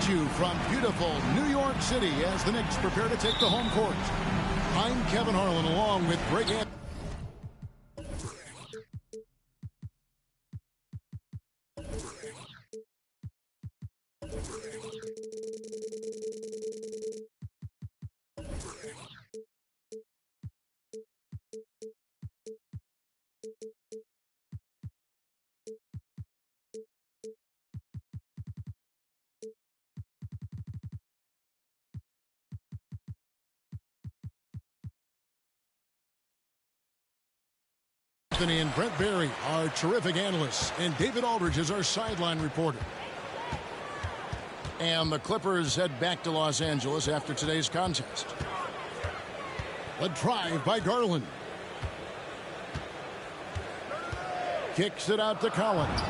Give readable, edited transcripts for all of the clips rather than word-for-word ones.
at you from beautiful New York City as the Knicks prepare to take the home court. I'm Kevin Harlan along with Greg Anthony. Anthony and Brent Barry are terrific analysts, and David Aldridge is our sideline reporter. And the Clippers head back to Los Angeles after today's contest. A drive by Garland. Kicks it out to Collins.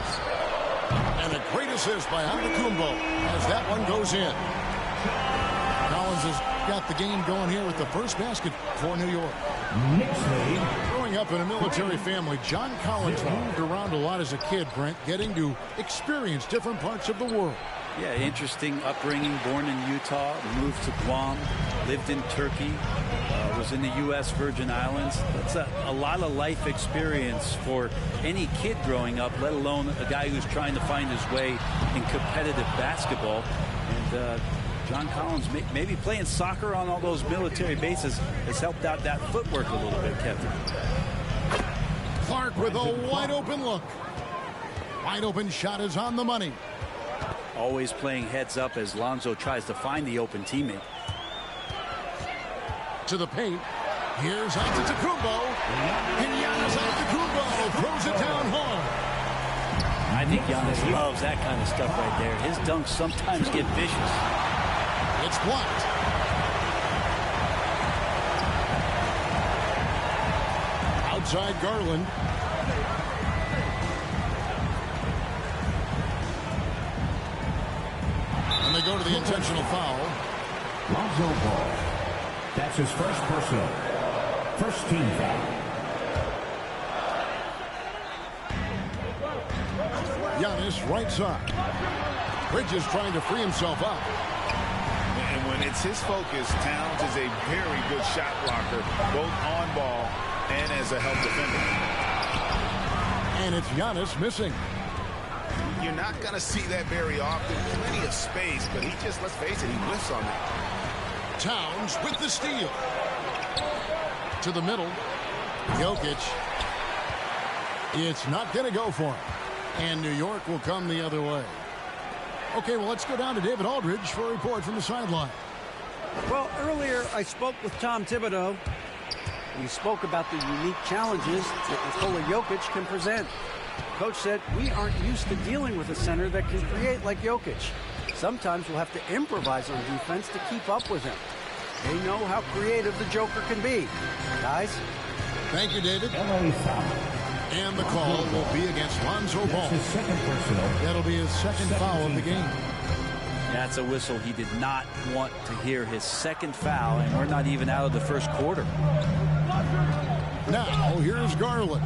And a great assist by Antetokounmpo as that one goes in. Collins has got the game going here with the first basket for New York. Growing up in a military family, John Collins moved around a lot as a kid, Brent, getting to experience different parts of the world. Yeah, interesting upbringing, born in Utah, moved to Guam, lived in Turkey, was in the U.S. Virgin Islands. That's a lot of life experience for any kid growing up, let alone a guy who's trying to find his way in competitive basketball. And John Collins, maybe playing soccer on all those military bases has helped out that footwork a little bit, Captain. Clark with a wide open look. Wide open shot is on the money. Always playing heads up as Lonzo tries to find the open teammate. To the paint. Here's Antetokounmpo. And Giannis Antetokounmpo throws it down hard. I think Giannis loves that kind of stuff right there. His dunks sometimes get vicious. It's blocked. Outside Garland. And they go to the intentional foul. Lonzo Ball. That's his first personal. First team foul. Giannis right side. Bridges trying to free himself up. And when it's his focus, Towns is a very good shot blocker, both on ball and as a help defender. And it's Giannis missing. You're not going to see that very often. Plenty of space, but he just, let's face it, he whiffs on that. Towns with the steal. To the middle. Jokic. It's not going to go for him. And New York will come the other way. Okay, well, let's go down to David Aldridge for a report from the sideline. Well, earlier I spoke with Tom Thibodeau. He spoke about the unique challenges that Nikola Jokic can present. Coach said, we aren't used to dealing with a center that can create like Jokic. Sometimes we'll have to improvise on defense to keep up with him. They know how creative the Joker can be. Guys? Thank you, David. And the call will be against Lonzo Ball. That'll be his second foul of the game. That's a whistle he did not want to hear, his second foul, and we're not even out of the first quarter. Now, here's Garland.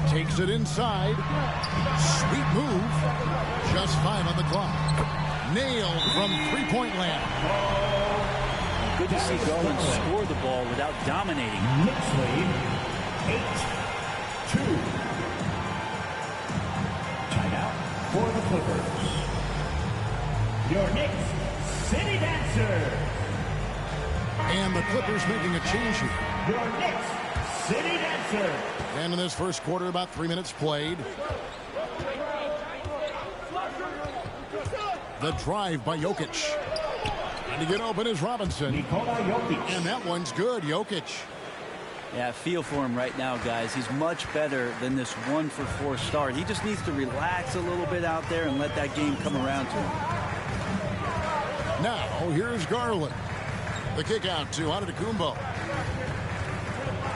Takes it inside. Sweet move. Just 5 on the clock. Nailed from three-point land. Good to see Garland score the ball without dominating. Knicks lead 8-2. Timeout for the Clippers. Your Knicks City Dancer. And the Clippers making a change here. Your Knicks City Dancer. And in this first quarter, about 3 minutes played. The drive by Jokic. And to get open is Robinson. And that one's good, Jokic. Yeah, I feel for him right now, guys. He's much better than this 1-for-4 start. He just needs to relax a little bit out there and let that game come around to him. Now, here's Garland. The kick out to Antetokounmpo.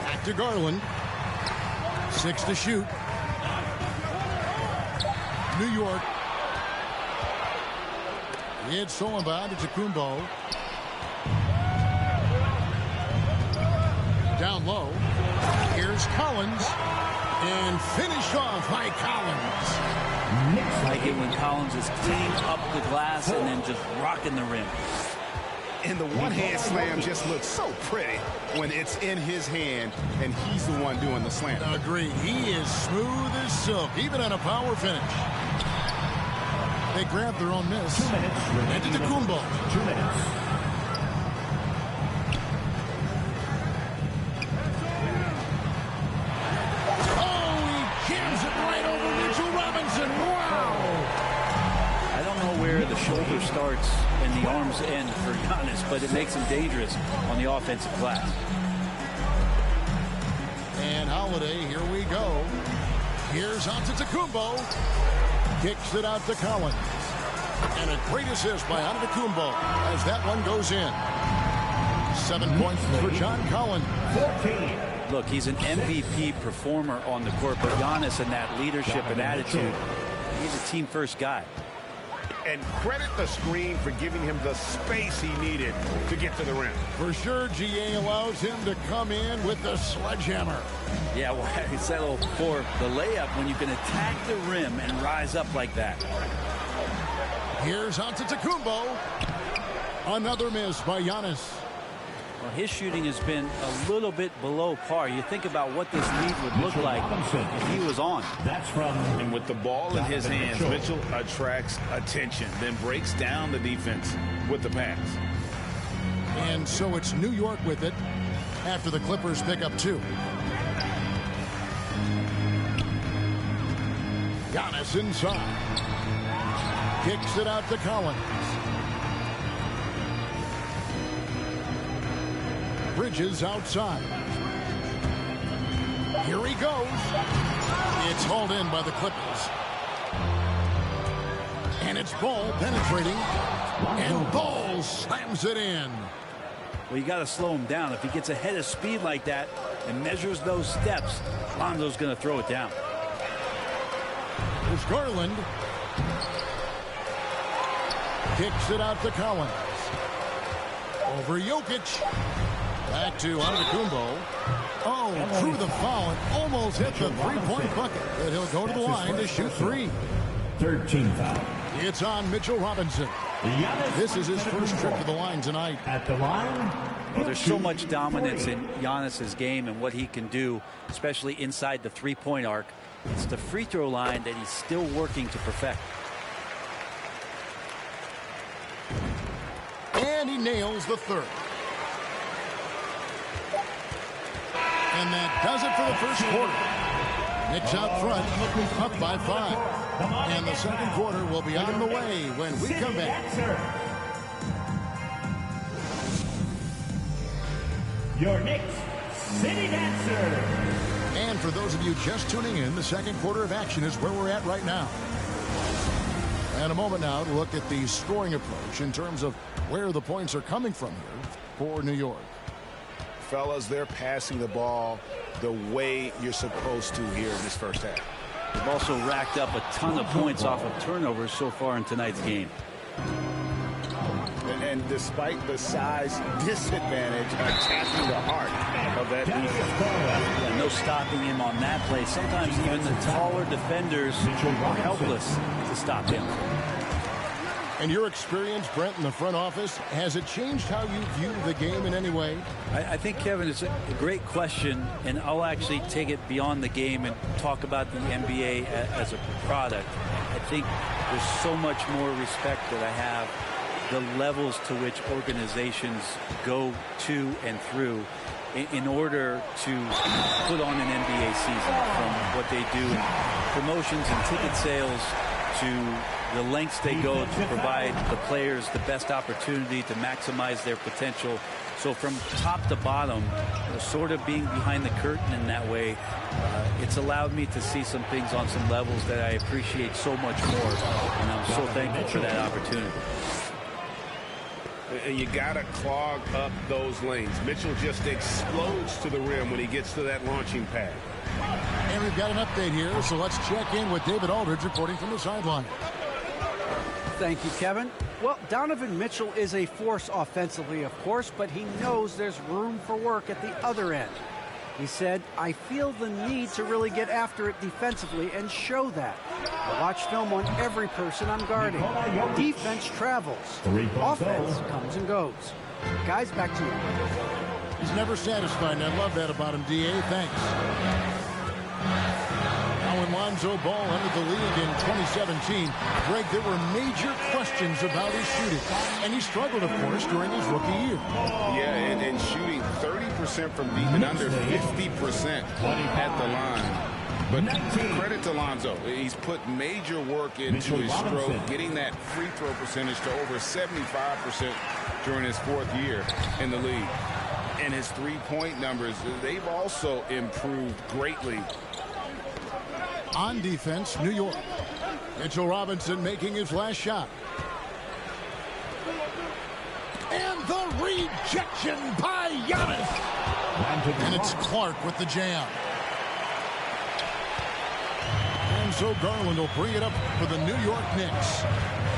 Back to Garland. 6 to shoot. New York. It's stolen by Antetokounmpo. Down low. Here's Collins. And finished off by Collins. I like it when Collins is cleaning up the glass and then just rocking the rim. And the one-hand slam just looks so pretty when it's in his hand and he's the one doing the slam. Agreed. He is smooth as silk, even on a power finish. They grab their own miss. 2 minutes. And to Kumbo. 2 minutes. Oh, he jams it right over Mitchell Robinson. Wow. I don't know where the shoulder starts and the arms end for Giannis, but it makes him dangerous on the offensive glass. And Holiday, here we go. Here's Antetokounmpo. Kicks it out to Collins. And a great assist by Antetokounmpo as that one goes in. 7 points for John Collins. 14. Look, he's an MVP performer on the court, but Giannis and that leadership and attitude, he's a team-first guy. And credit the screen for giving him the space he needed to get to the rim. For sure, GA allows him to come in with the sledgehammer. Yeah, why settle for the layup when you can attack the rim and rise up like that? Here's Antetokounmpo. Another miss by Giannis. Well, his shooting has been a little bit below par. You think about what this lead would look like if he was on. That's from. And with the ball in his hands, Mitchell attracts attention, then breaks down the defense with the pass. And so it's New York with it after the Clippers pick up 2. Giannis inside. Kicks it out to Collins. Bridges outside. Here he goes. It's hauled in by the Clippers. And it's Ball penetrating. And Ball slams it in. Well, you got to slow him down. If he gets ahead of speed like that and measures those steps, Lonzo's going to throw it down. There's Garland. Kicks it out to Collins. Over Jokic. Back to Antetokounmpo. Oh, through the foul and almost hit the three-point bucket. But he'll go to the line to shoot 3. 13th foul. It's on Mitchell Robinson. This is his first trip to the line tonight. At the line. Well, there's so much dominance in Giannis's game and what he can do, especially inside the three-point arc. It's the free throw line that he's still working to perfect. And he nails the third. And that does it for the first quarter. Knicks out front, up by 5. And the second quarter will be on the way when we come back. Your Knicks City Dancer. And for those of you just tuning in, the second quarter of action is where we're at right now. And a moment now to look at the scoring approach in terms of where the points are coming from here for New York. Fellas, they're passing the ball the way you're supposed to here in this first half. They've also racked up a ton of points off of turnovers so far in tonight's game. And despite the size disadvantage, attacking the heart of that defense. Yeah, no stopping him on that play. Sometimes even the taller defenders are helpless to stop him. And your experience, Brent, in the front office, has it changed how you view the game in any way? I think, Kevin, it's a great question, and I'll actually take it beyond the game and talk about the NBA as a product. I think there's so much more respect that I have the levels to which organizations go to and through in order to put on an NBA season, from what they do in promotions and ticket sales to the lengths they go to provide the players the best opportunity to maximize their potential. So from top to bottom, sort of being behind the curtain in that way, it's allowed me to see some things on some levels that I appreciate so much more. And I'm so thankful for that opportunity. You got to clog up those lanes. Mitchell just explodes to the rim when he gets to that launching pad. And we've got an update here, so let's check in with David Aldridge reporting from the sideline. Thank you, Kevin. Well, Donovan Mitchell is a force offensively, of course, but he knows there's room for work at the other end. He said, "I feel the need to really get after it defensively and show that. I watch film on every person I'm guarding. Defense travels. Offense comes and goes." Guys, back to you. He's never satisfied, and I love that about him, D.A. Thanks. Now when Lonzo Ball entered the league in 2017, Greg, there were major questions about his shooting. And he struggled, of course, during his rookie year. Yeah, and shooting 30% from deep and under 50% at the line. But credit to Lonzo. He's put major work into his stroke, getting that free throw percentage to over 75% during his 4th year in the league. And his three-point numbers, they've also improved greatly. On defense, New York. Mitchell Robinson making his last shot. And the rejection by Giannis. And it's Clark with the jam. And so Garland will bring it up for the New York Knicks.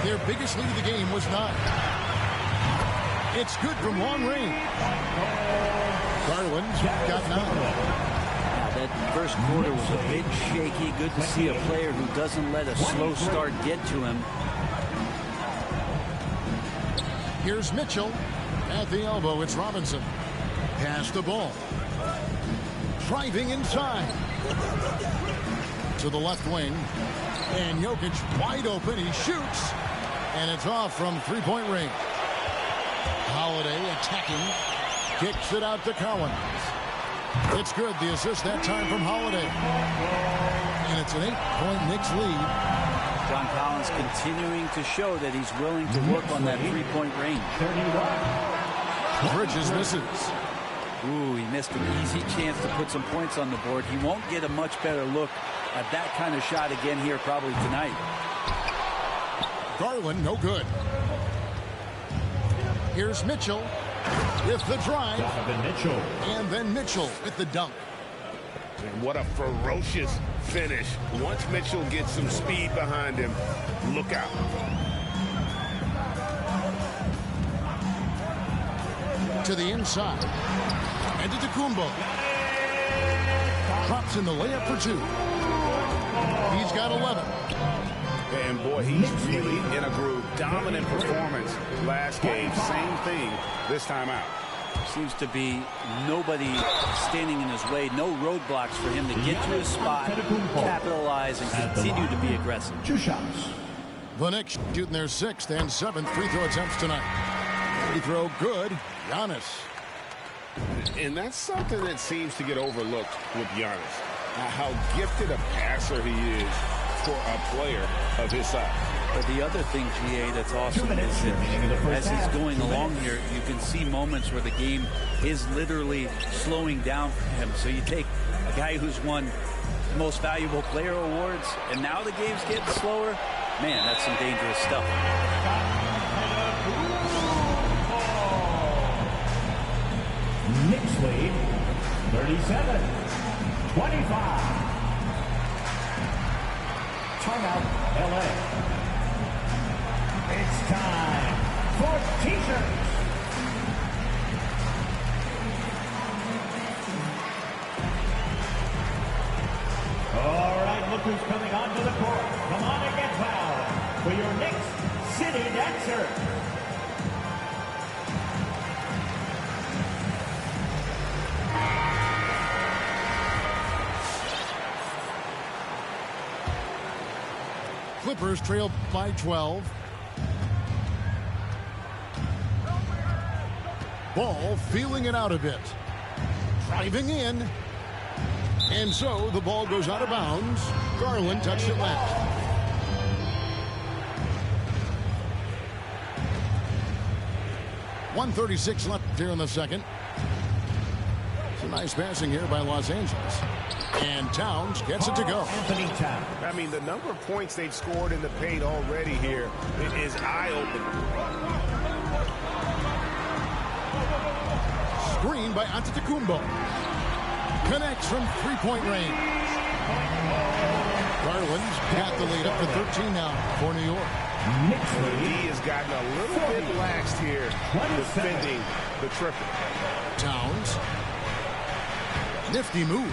Their biggest lead of the game was 9. It's good from long range. Garland's got 9. That first quarter was a bit shaky. Good to see a player who doesn't let a slow start get to him. Here's Mitchell at the elbow. It's Robinson. Pass the ball. Driving inside. To the left wing. And Jokic wide open. He shoots. And it's off from three-point range. Holiday attacking. Kicks it out to Collins. It's good. The assist that time from Holiday. And it's an 8-point Knicks lead. John Collins continuing to show that he's willing to work on that three-point range. Bridges misses. Ooh, he missed an easy chance to put some points on the board. He won't get a much better look at that kind of shot again here probably tonight. Garland, no good. Here's Mitchell with the drive. Mitchell. And then Mitchell with the dunk. And what a ferocious finish. Once Mitchell gets some speed behind him, look out. To the inside. And to Kumbo. Drops in the layup for 2. He's got 11. And boy, he's really in a groove. Dominant performance last game. Same thing this time out. Seems to be nobody standing in his way. No roadblocks for him to get to his spot, capitalize, and continue to be aggressive. 2 shots. The Knicks shooting their 6th and 7th free throw attempts tonight. Free throw good. Giannis. And that's something that seems to get overlooked with Giannis. How gifted a passer he is for a player of his size. But the other thing, GA, that's awesome is that as he's going along here, you can see moments where the game is literally slowing down for him. So you take a guy who's won the most valuable player awards, and now the game's getting slower. Man, that's some dangerous stuff. Knicks lead 37-25. Timeout, LA. It's time for T-shirts. All right, look who's coming onto the court. Come on and get fouled for your Knicks City Dancer. Clippers trail by 12. Ball feeling it out a bit. Driving in. And so the ball goes out of bounds. Garland touched it last. .136 left here in the second. Some nice passing here by Los Angeles. And Towns gets it to go. Anthony Towns. I mean, the number of points they've scored in the paint already here is eye-opening. Screen by Antetokounmpo. Connects from three-point range. Garland's got the lead up to 13 now for New York. He has gotten a little bit laxed here defending the triple. Towns. Nifty move.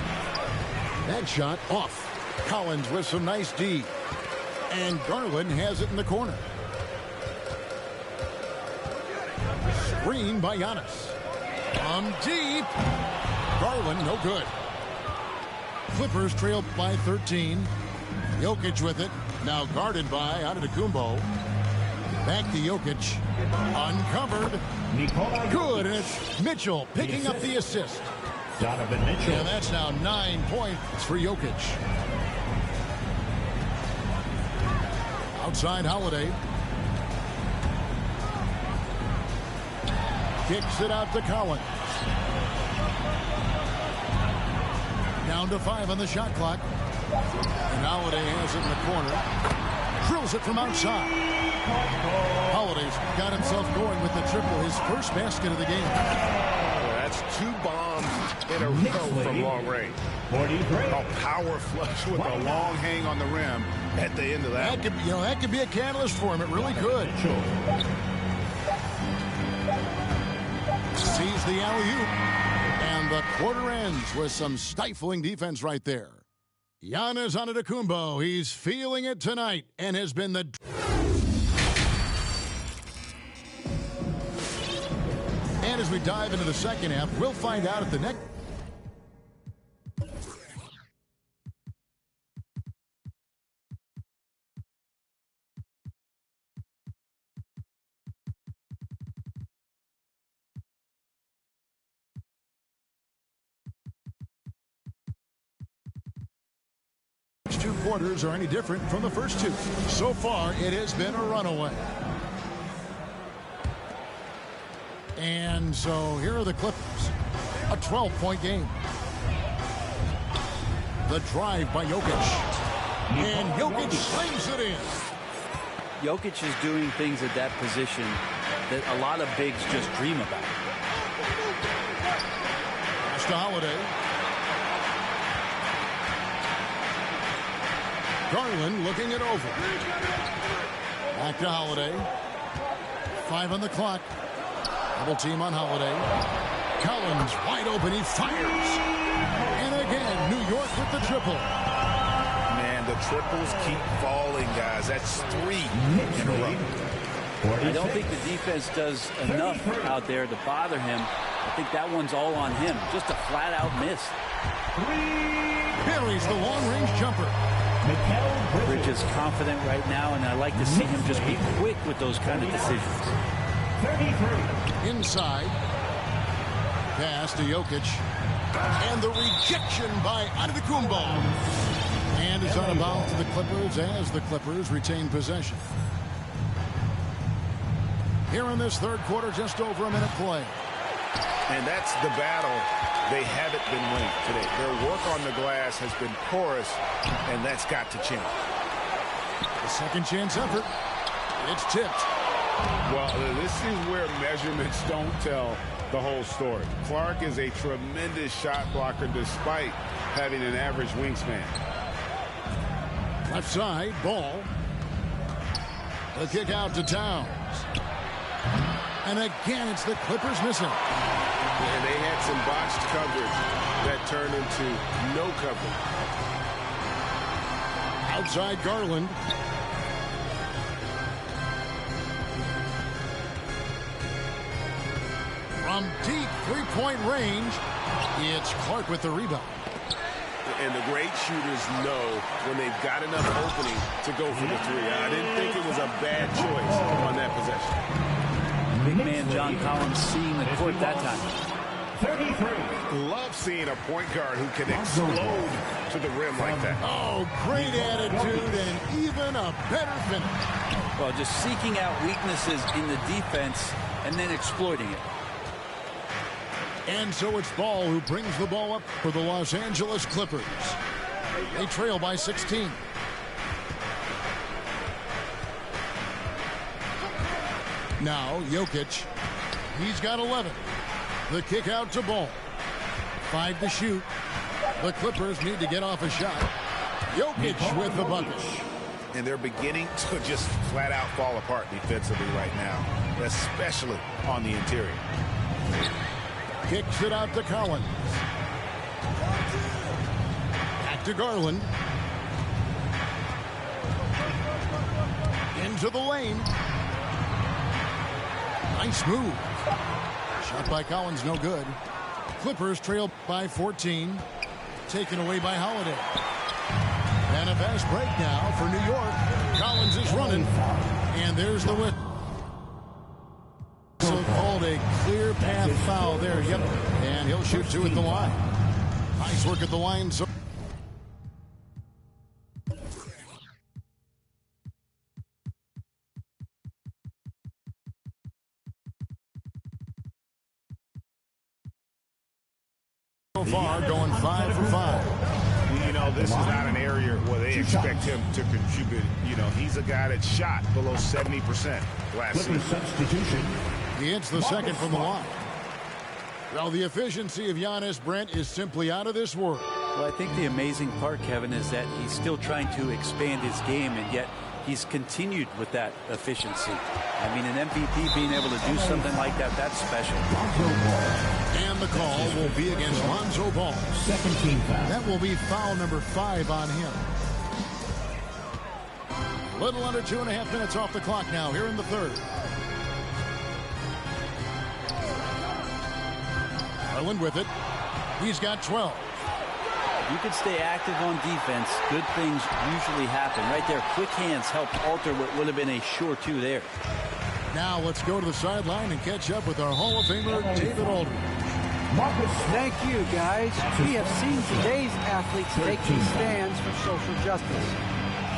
That shot off. Collins with some nice D. And Garland has it in the corner. Screen by Giannis. From deep. Garland, no good. Clippers trail by 13. Jokic with it. Now guarded by Antetokounmpo. Back to Jokic. Uncovered. Good, and it's Mitchell picking up the assist. Donovan Mitchell. And that's now 9 points for Jokic. Outside Holiday. Kicks it out to Collins. Down to 5 on the shot clock. And Holiday has it in the corner. Drills it from outside. Holiday's got himself going with the triple, his first basket of the game. That's 2 bombs in a row from long range. A power flush with a long hang on the rim at the end of that. That could be a catalyst for him. It really could. Sees the alley-oop. And the quarter ends with some stifling defense right there. Giannis Antetokounmpo, he's feeling it tonight and has been the... And as we dive into the second half, we'll find out at the next... Two quarters are any different from the first two. So far, it has been a runaway. And so here are the Clippers. A 12-point game. The drive by Jokic. And Jokic slings it in. Jokic is doing things at that position that a lot of bigs just dream about. Pass to Holiday. Garland looking it over. Back to Holiday. 5 on the clock. Double team on Holiday. Collins wide open. He fires. And again, New York with the triple. Man, the triples keep falling, guys. That's 3 in a row. I don't think the defense does enough out there to bother him. I think that one's all on him. Just a flat-out miss. Buries the long-range jumper. Bridge is confident right now, and I like to see him just be quick with those kind of decisions. 33. Inside. Pass to Jokic. And the rejection by Antetokounmpo. And it's out of bounds to the Clippers as the Clippers retain possession. Here in this third quarter, just over a minute play. And that's the battle they haven't been winning today. Their work on the glass has been porous, and that's got to change. The second chance effort. It's tipped. Well, this is where measurements don't tell the whole story. Clark is a tremendous shot blocker despite having an average wingspan. Left side, Ball. The kick out to Towns. And again, it's the Clippers missing. And they had some botched coverage that turned into no coverage. Outside Garland. From deep three-point range, it's Clark with the rebound. And the great shooters know when they've got enough opening to go for the 3. I didn't think it was a bad choice on that possession. Big man John Collins seeing the court that time. 33. Love seeing a point guard who can explode to the rim like that. Oh, great attitude and even a better finish. Well, just seeking out weaknesses in the defense and then exploiting it. And so it's Ball who brings the ball up for the Los Angeles Clippers. They trail by 16. Now, Jokic. He's got 11. The kick out to Ball. 5 to shoot. The Clippers need to get off a shot. Jokic with the bucket. And they're beginning to just flat out fall apart defensively right now, especially on the interior. Kicks it out to Collins. Back to Garland. Into the lane. Nice move. Shot by Collins, no good. Clippers trail by 14. Taken away by Holiday. And a fast break now for New York. Collins is running. And there's the win. So called a clear path foul there. Yep. And he'll shoot two at the line. Nice work at the line. So far, going 5 for 5. You know, this is not an area where they expect him to contribute. You know, he's a guy that shot below 70% last season. Substitution. He hits the second from the line. Well, the efficiency of Giannis, Brent, is simply out of this world. Well, I think the amazing part, Kevin, is that he's still trying to expand his game, and yet he's continued with that efficiency. I mean, an MVP being able to do something like that, that's special. And the call will be against Lonzo Ball. Second team foul. That will be foul number 5 on him. Little under 2.5 minutes off the clock now here in the third. Garland with it. He's got 12. You can stay active on defense. Good things usually happen. Right there, quick hands helped alter what would have been a sure two there. Now let's go to the sideline and catch up with our Hall of Famer, David Aldridge. Thank you, guys. We have seen today's athletes take these stands for social justice.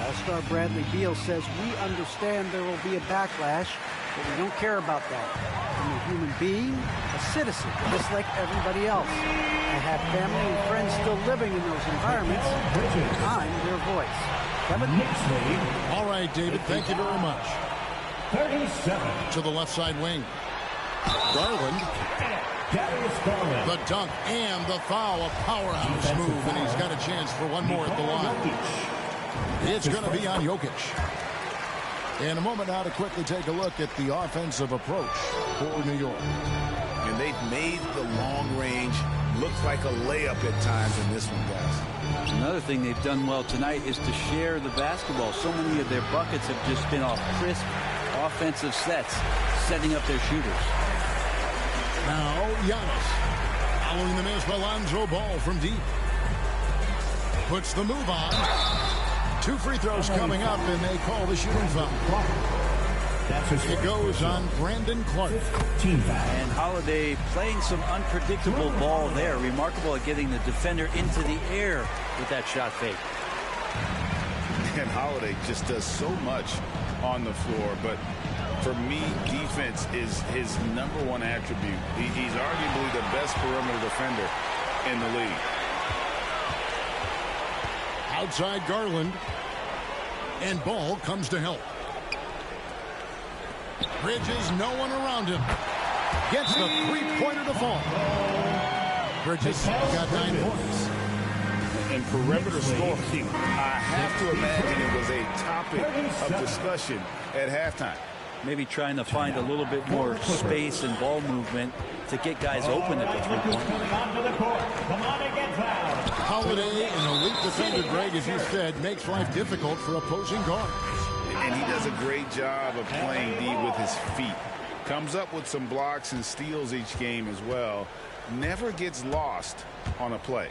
All-star Bradley Beal says, we understand there will be a backlash, but we don't care about that. I'm a human being, a citizen, just like everybody else. I have family and friends still living in those environments. I'm their voice. Kevin? All right, David, thank you very much. 37. To the left side wing. Garland. The dunk and the foul, a powerhouse move, and he's got a chance for one more at the line. It's going to be on Jokic. In a moment now to quickly take a look at the offensive approach for New York. And they've made the long range look like a layup at times in this one, guys. Another thing they've done well tonight is to share the basketball. So many of their buckets have just been off crisp offensive sets, setting up their shooters. Now, Giannis, following the miss by Lonzo Ball from deep. Puts the move on. 2 free throws coming up, and they call the shooting foul. It goes on Brandon Clark. And Holiday playing some unpredictable ball there. Remarkable at getting the defender into the air with that shot fake. And Holiday just does so much on the floor, but for me, defense is his #1 attribute. He's arguably the best perimeter defender in the league. Outside Garland. And Ball comes to help. Bridges, no one around him. Gets the three-pointer to fall. Bridges got 9 points. And perimeter scoring, I have to imagine it was a topic of discussion at halftime. Maybe trying to find a little bit more space and ball movement to get guys open at the three-point line. Holiday, an elite defender, Greg, as you said, makes life difficult for opposing guards. And he does a great job of playing D with his feet. Comes up with some blocks and steals each game as well. Never gets lost on a play.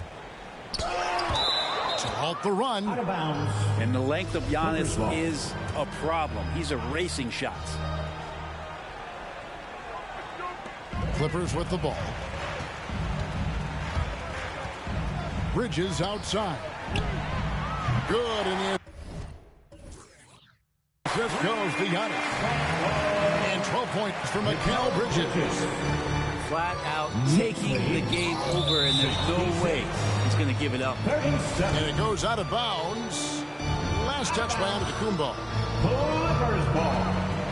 To halt the run. And the length of Giannis is a problem. He's erasing shots. Clippers with the ball. Bridges outside. Good in the just goes to Giannis. And 12 points for Mikal Bridges. Flat out taking the game over, and there's no way he's going to give it up. And it goes out of bounds. Last touch by Antetokounmpo.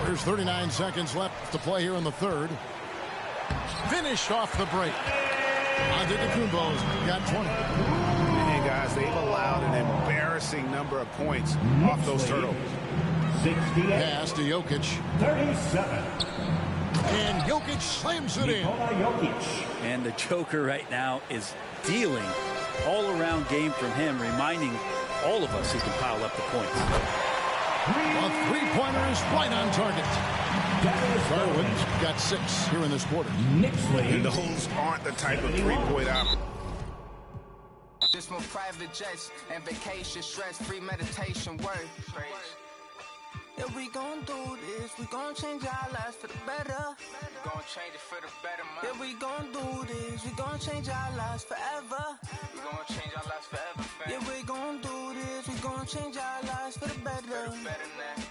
There's 39 seconds left to play here in the third. Finished off the break. Antetokounmpo's got 20. And guys, they've allowed an embarrassing number of points off those turnovers. 68. Pass to Jokic. 37. And Jokic slams it in. Nikola Jokic. And the Joker right now is dealing all-around game from him, reminding all of us he can pile up the points. A three-pointer is right on target. Darwin's got 6 here in this quarter. And those aren't the type of three-point option. Just more private jets and vacation, stress-free meditation work. If we gon' do this, we gon' change our lives for the better. We gon' change it for the better, man. If we gon' do this, we gon' change our lives forever. We gon' change our lives forever, fam. If we gon' do this, we gon' change our lives for the better. For the better now.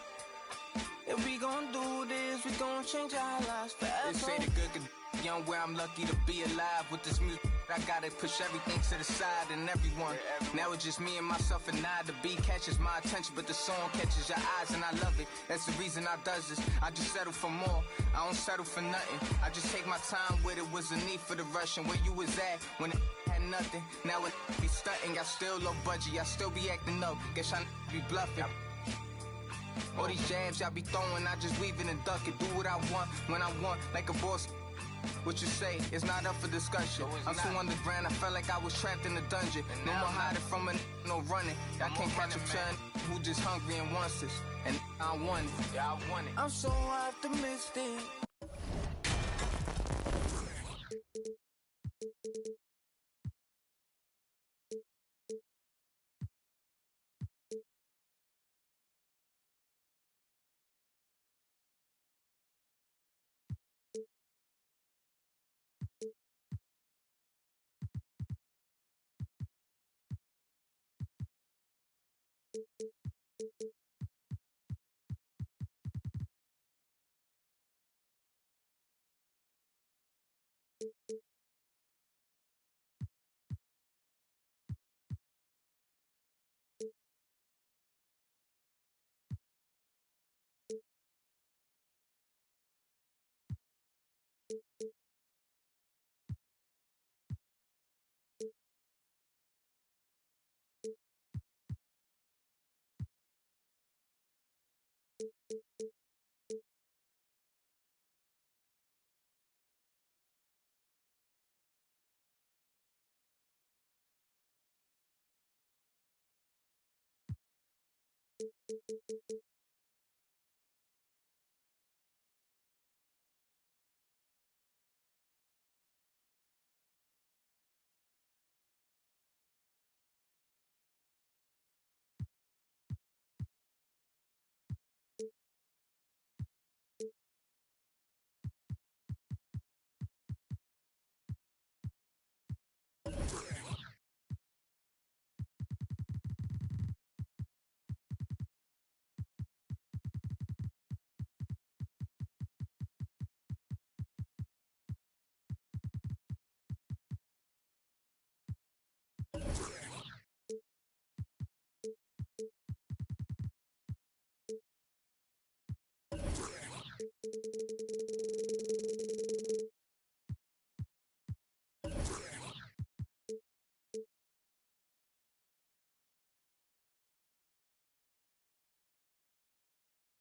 If we gon' do this, we gon' change our lives forever. They say the good young where I'm lucky to be alive with this music. I gotta push everything to the side and everyone. Now it's just me and myself and I. The beat catches my attention, but the song catches your eyes and I love it. That's the reason I does this. I just settle for more. I don't settle for nothing. I just take my time with it. Was a need for the rush and where you was at when it had nothing. Now it be stunting. I still low budget. I still be acting up. Guess I be bluffing. All these jabs y'all be throwing, I just weave it and duck it. Do what I want when I want, like a boss. What you say is not up for discussion. I'm so underground, I felt like I was trapped in a dungeon. No more hiding from a no running. I can't catch a turn who just hungry and wants this. And I want it. Yeah, I want it. I'm so optimistic.